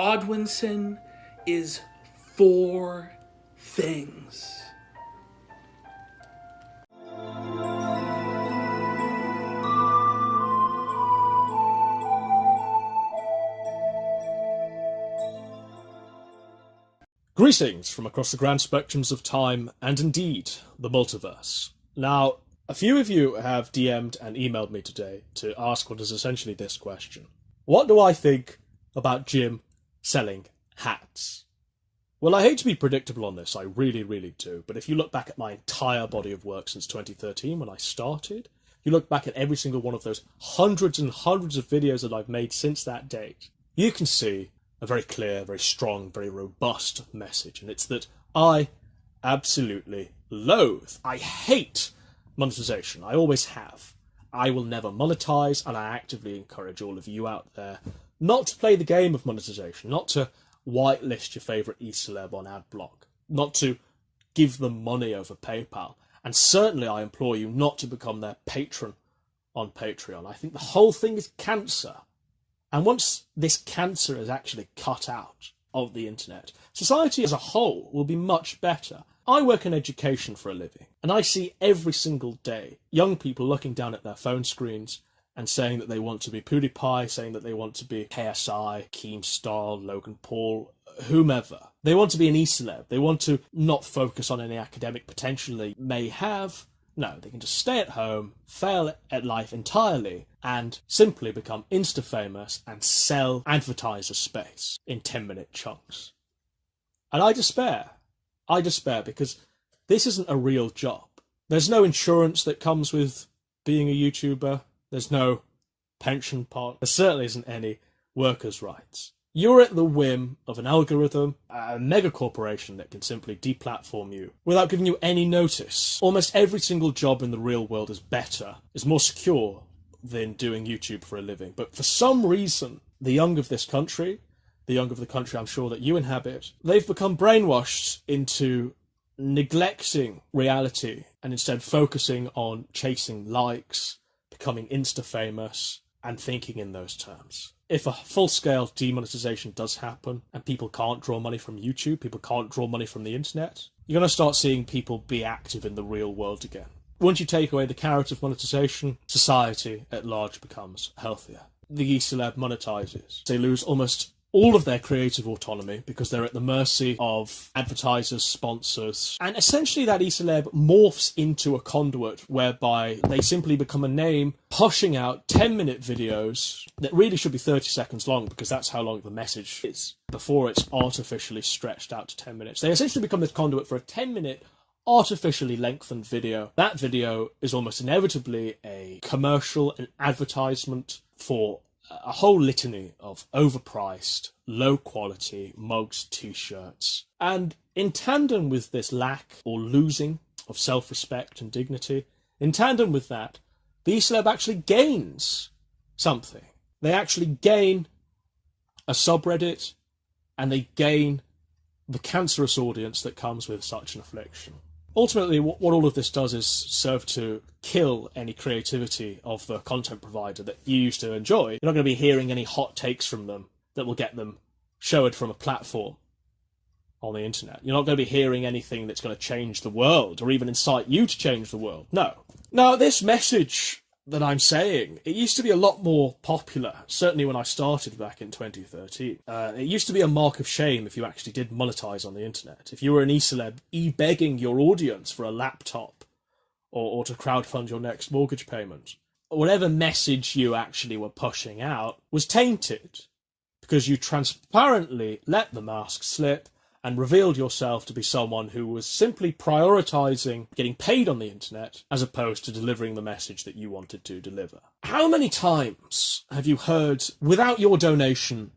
Godwinson is 4 things. Greetings from across the grand spectrums of time and indeed the multiverse. Now, a few of you have DM'd and emailed me today to ask what is essentially this question. What do I think about Jim selling hats? Well, I hate to be predictable on this, I really do, but if you look back at my entire body of work since 2013 when I started, you look back at every single one of those hundreds and hundreds of videos that I've made since that date, you can see a very clear, very strong, very robust message, and it's that I absolutely loathe, I hate monetization. I always have. I will never monetize, and I actively encourage all of you out there not to play the game of monetization, not to whitelist your favourite e-celeb on Adblock, not to give them money over PayPal, and certainly I implore you not to become their patron on Patreon. I think the whole thing is cancer. And once this cancer is actually cut out of the internet, society as a whole will be much better. I work in education for a living, and I see every single day young people looking down at their phone screens and saying that they want to be PewDiePie, saying that they want to be KSI, Keemstar, Logan Paul, whomever. They want to be an e-celeb. They want to not focus on any academic potential they may have. No, they can just stay at home, fail at life entirely, and simply become insta-famous and sell advertiser space in 10-minute chunks. And I despair. I despair because this isn't a real job. There's no insurance that comes with being a YouTuber. There's no pension pot. There certainly isn't any workers' rights. You're at the whim of an algorithm, a mega corporation that can simply deplatform you without giving you any notice. Almost every single job in the real world is better, is more secure than doing YouTube for a living. But for some reason, the young of this country, the young of the country I'm sure that you inhabit, they've become brainwashed into neglecting reality and instead focusing on chasing likes, becoming insta-famous, and thinking in those terms. If a full-scale demonetization does happen and people can't draw money from YouTube, people can't draw money from the internet, you're going to start seeing people be active in the real world again. Once you take away the carrot of monetization, society at large becomes healthier. The e-celeb monetizes. They lose almost all of their creative autonomy because they're at the mercy of advertisers, sponsors, and essentially that e-celeb morphs into a conduit whereby they simply become a name pushing out 10-minute videos that really should be 30 seconds long because that's how long the message is before it's artificially stretched out to 10 minutes. They essentially become this conduit for a 10-minute artificially lengthened video. That video is almost inevitably a commercial, an advertisement for a whole litany of overpriced, low-quality mugs, t-shirts. And in tandem with this lack or losing of self-respect and dignity, in tandem with that, the e-celeb actually gains something. They actually gain a subreddit, and they gain the cancerous audience that comes with such an affliction. Ultimately, what all of this does is serve to kill any creativity of the content provider that you used to enjoy. You're not going to be hearing any hot takes from them that will get them showered from a platform on the internet. You're not going to be hearing anything that's going to change the world or even incite you to change the world. No. Now, this message that I'm saying, it used to be a lot more popular, certainly when I started back in 2013. It used to be a mark of shame if you actually did monetize on the internet. If you were an e-celeb, e-begging your audience for a laptop or to crowdfund your next mortgage payment. Whatever message you actually were pushing out was tainted because you transparently let the mask slip and revealed yourself to be someone who was simply prioritizing getting paid on the internet as opposed to delivering the message that you wanted to deliver. How many times have you heard, without your donation,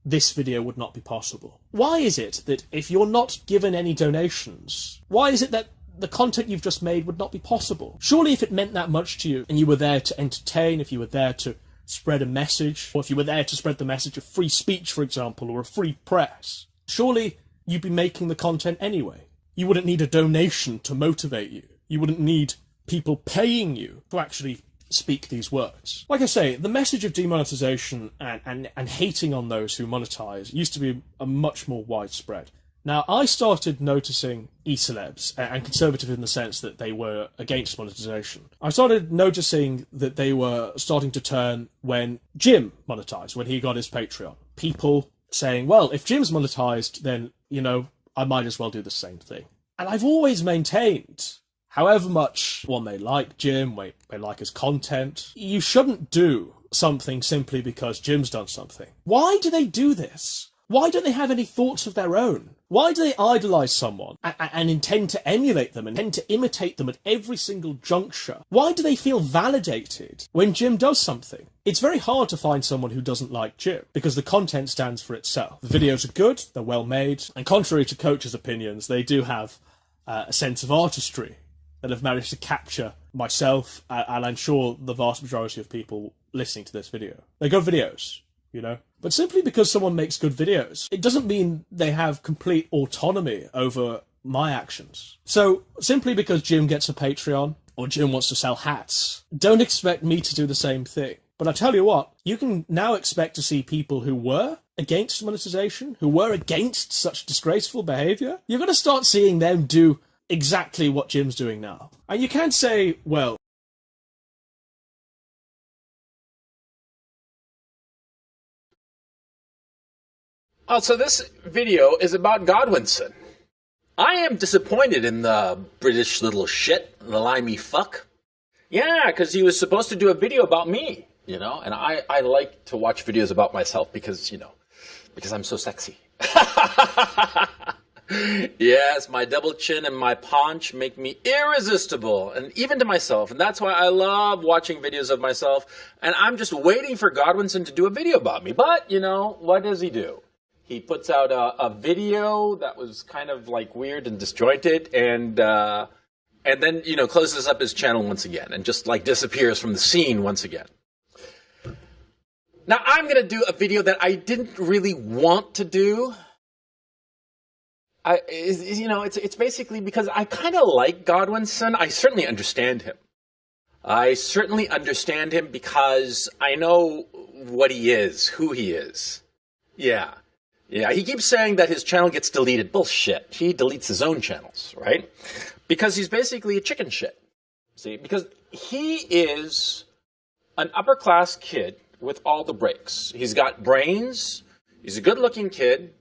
this video would not be possible? Why is it that if you're not given any donations, why is it that the content you've just made would not be possible? Surely if it meant that much to you and you were there to entertain, if you were there to spread a message, or if you were there to spread the message of free speech, for example, or a free press, surely you'd be making the content anyway. You wouldn't need a donation to motivate you. You wouldn't need people paying you to actually speak these words. Like I say, the message of demonetization and hating on those who monetize used to be a much more widespread. Now, I started noticing e-celebs, and conservative in the sense that they were against monetization. I started noticing that they were starting to turn when Jim monetized, when he got his Patreon. People saying, well, if Jim's monetized, then, you know, I might as well do the same thing. And I've always maintained, however much one may like Jim, may like his content, you shouldn't do something simply because Jim's done something. Why do they do this? Why don't they have any thoughts of their own? Why do they idolize someone and intend to emulate them and intend to imitate them at every single juncture? Why do they feel validated when Jim does something? It's very hard to find someone who doesn't like Jim, because the content stands for itself. The videos are good, they're well made, and contrary to Coach's opinions, they do have a sense of artistry that have managed to capture myself, and I'm sure the vast majority of people listening to this video. They're good videos, you know? But simply because someone makes good videos, it doesn't mean they have complete autonomy over my actions. So, simply because Jim gets a Patreon, or Jim wants to sell hats, don't expect me to do the same thing. But I tell you what, you can now expect to see people who were against monetization, who were against such disgraceful behaviour, you're going to start seeing them do exactly what Jim's doing now. And you can't say, well, Oh, so this video is about Godwinson. I am disappointed in the British little shit, the limey fuck. Yeah, because he was supposed to do a video about me, you know, and I like to watch videos about myself because, you know, because I'm so sexy. Yes, my double chin and my paunch make me irresistible, and even to myself, and that's why I love watching videos of myself, and I'm just waiting for Godwinson to do a video about me. But, you know, what does he do? He puts out a video that was kind of like weird and disjointed, and then, you know, closes up his channel once again and just like disappears from the scene once again. Now, I'm going to do a video that I didn't really want to do. You know, it's basically because I kind of like Godwinson. I certainly understand him. I certainly understand him because I know what he is, who he is. Yeah. Yeah, he keeps saying that his channel gets deleted. Bullshit. He deletes his own channels, right? Because he's basically a chicken shit. See, because he is an upper-class kid with all the breaks. He's got brains. He's a good-looking kid.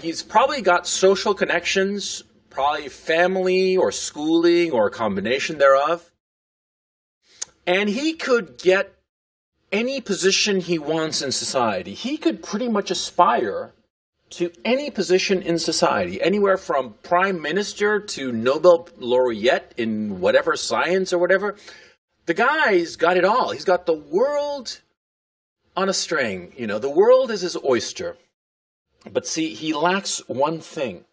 He's probably got social connections, probably family or schooling or a combination thereof. And he could get any position he wants in society. He could pretty much aspire to any position in society, anywhere from prime minister to Nobel laureate in whatever science or whatever. The guy's got it all. He's got the world on a string. You know, the world is his oyster. But see, he lacks one thing.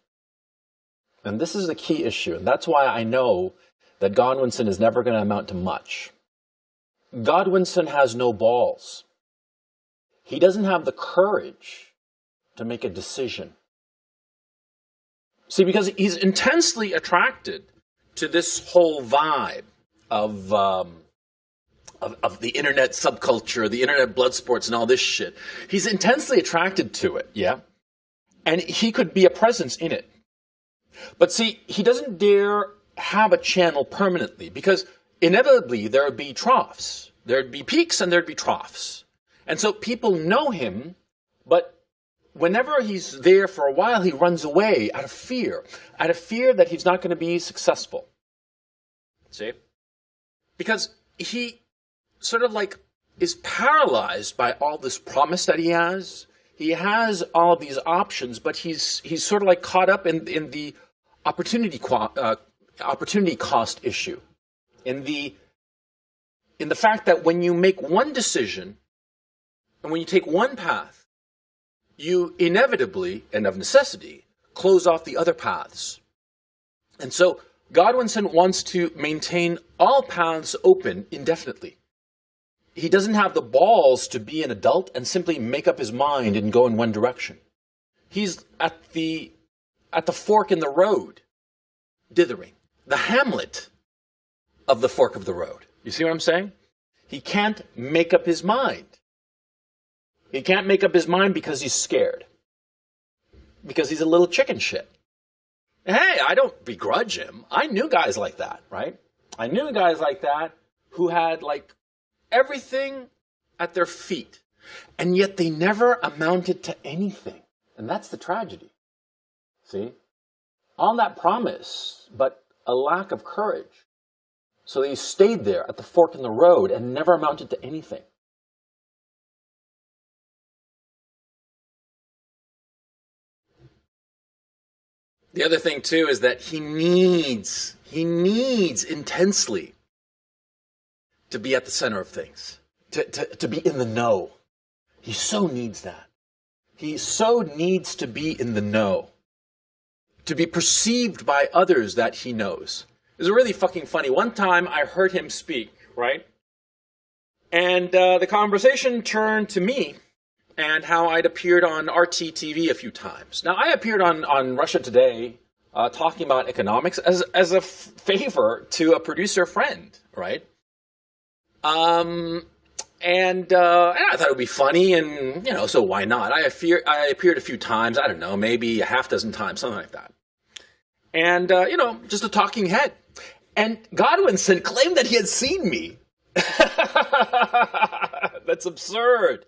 And this is the key issue. And that's why I know that Godwinson is never going to amount to much. Godwinson has no balls. He doesn't have the courage to make a decision. See, because he's intensely attracted to this whole vibe of the internet subculture, the internet blood sports and all this shit. He's intensely attracted to it, yeah? And he could be a presence in it. But see, he doesn't dare have a channel permanently because inevitably there would be troughs. There'd be peaks and there'd be troughs. And so people know him, but whenever he's there for a while, he runs away out of fear that he's not going to be successful. See? Because he sort of like is paralyzed by all this promise that he has. He has all of these options, but he's sort of like caught up in the opportunity cost issue. In the fact that when you make one decision and when you take one path, you inevitably and of necessity close off the other paths. And so Godwinson wants to maintain all paths open indefinitely. He doesn't have the balls to be an adult and simply make up his mind and go in one direction. He's at the fork in the road, dithering. The Hamlet of the fork of the road. You see what I'm saying? He can't make up his mind. He can't make up his mind because he's scared. Because he's a little chicken shit. Hey, I don't begrudge him. I knew guys like that, right? I knew guys like that who had like everything at their feet, and yet they never amounted to anything. And that's the tragedy. See? All that promise, but a lack of courage. So they stayed there at the fork in the road and never amounted to anything. The other thing, too, is that he needs intensely to be at the center of things, to be in the know. He so needs that. He so needs to be in the know, to be perceived by others that he knows. It was really fucking funny. One time I heard him speak, right? And the conversation turned to me and how I'd appeared on RT TV a few times. Now, I appeared on Russia Today talking about economics as a favor to a producer friend, right? And I thought it would be funny, and, you know, so why not? I appeared a few times, I don't know, maybe a half dozen times, something like that. And, you know, just a talking head. And Godwinson claimed that he had seen me. That's absurd.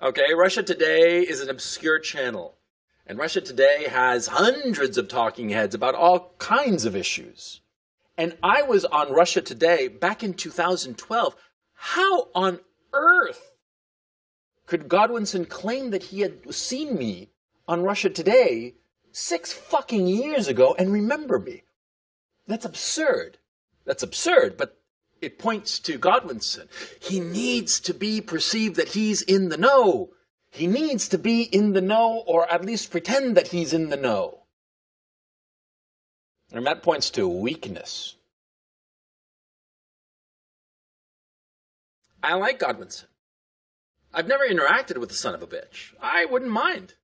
Okay, Russia Today is an obscure channel. And Russia Today has hundreds of talking heads about all kinds of issues. And I was on Russia Today back in 2012. How on earth could Godwinson claim that he had seen me on Russia Today 6 fucking years ago and remember me? That's absurd. That's absurd, but it points to Godwinson. He needs to be perceived that he's in the know. He needs to be in the know, or at least pretend that he's in the know. And that points to weakness. I like Godwinson. I've never interacted with the son of a bitch. I wouldn't mind.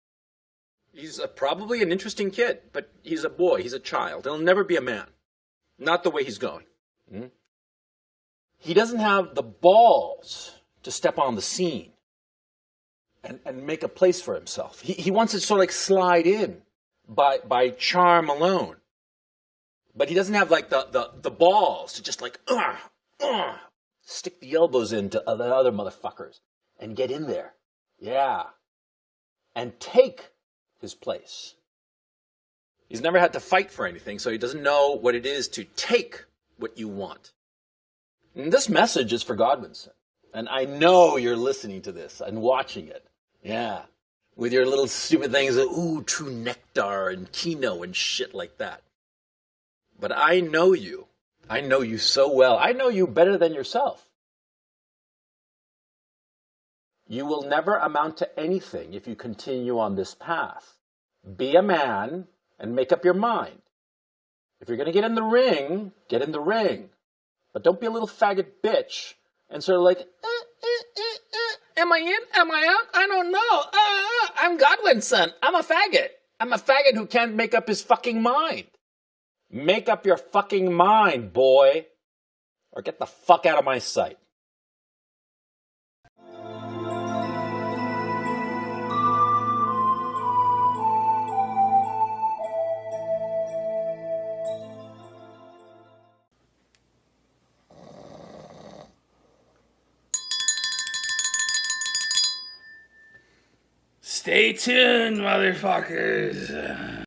He's probably an interesting kid, but he's a boy, he's a child. He'll never be a man. Not the way he's going. He doesn't have the balls to step on the scene and make a place for himself. He wants to sort of like slide in by charm alone. But he doesn't have like the balls to just like stick the elbows into the other motherfuckers and get in there. Yeah. And take his place. He's never had to fight for anything, so he doesn't know what it is to take what you want. And this message is for Godwinson. And I know you're listening to this and watching it. Yeah. With your little stupid things of, ooh, true nectar and Kino and shit like that. But I know you. I know you so well. I know you better than yourself. You will never amount to anything if you continue on this path. Be a man and make up your mind. If you're going to get in the ring, get in the ring. But don't be a little faggot bitch and sort of like, am I in? Am I out? I don't know. I'm Godwinson. I'm a faggot. I'm a faggot who can't make up his fucking mind. Make up your fucking mind, boy. Or get the fuck out of my sight. Stay tuned, motherfuckers.